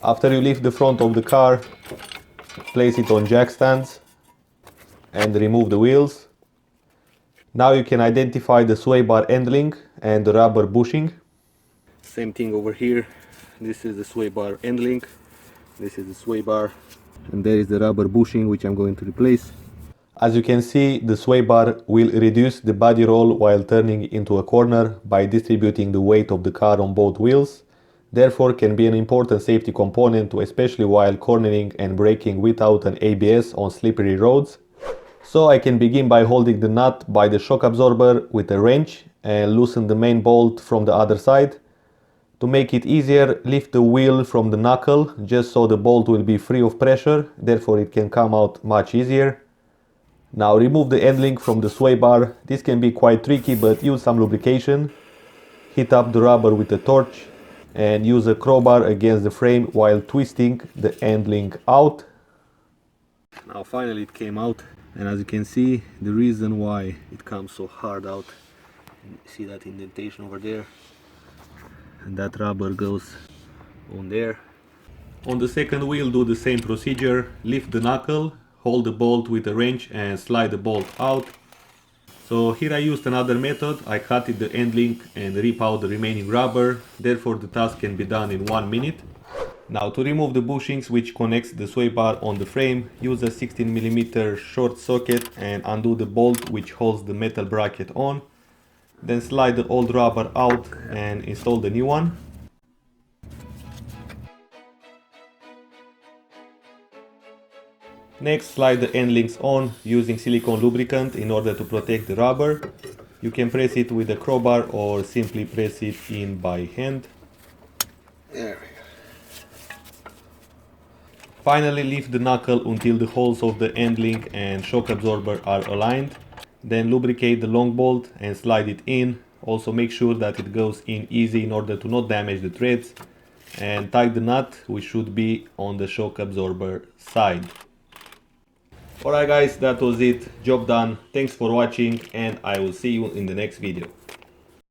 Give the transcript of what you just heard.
After you lift the front of the car, place it on jack stands and remove the wheels. Now you can identify the sway bar end link and the rubber bushing. Same thing over here. This is the sway bar end link. This is the sway bar. And there is the rubber bushing which I'm going to replace. As you can see, the sway bar will reduce the body roll while turning into a corner by distributing the weight of the car on both wheels. Therefore can be an important safety component, especially while cornering and braking without an ABS on slippery roads. So I can begin by holding the nut by the shock absorber with a wrench and loosen the main bolt from the other side. To make it easier, lift the wheel from the knuckle just so the bolt will be free of pressure, therefore it can come out much easier. Now remove the end link from the sway bar. This can be quite tricky, but use some lubrication. Heat up the rubber with a torch and use a crowbar against the frame while twisting the end link out. Now finally it came out, and as you can see, the reason why it comes so hard out, see that indentation over there, and that rubber goes on there. On the second wheel, do the same procedure. Lift the knuckle, hold the bolt with a wrench and slide the bolt out. So here I used another method. I cut the end link and rip out the remaining rubber, therefore the task can be done in 1 minute. Now to remove the bushings which connects the sway bar on the frame, use a 16mm short socket and undo the bolt which holds the metal bracket on. Then slide the old rubber out and install the new one. Next, slide the end links on using silicone lubricant in order to protect the rubber. You can press it with a crowbar or simply press it in by hand. There we go. Finally, lift the knuckle until the holes of the end link and shock absorber are aligned. Then lubricate the long bolt and slide it in. Also make sure that it goes in easy in order to not damage the threads. And tighten the nut, which should be on the shock absorber side. Alright guys, that was it. Job done. Thanks for watching and I will see you in the next video.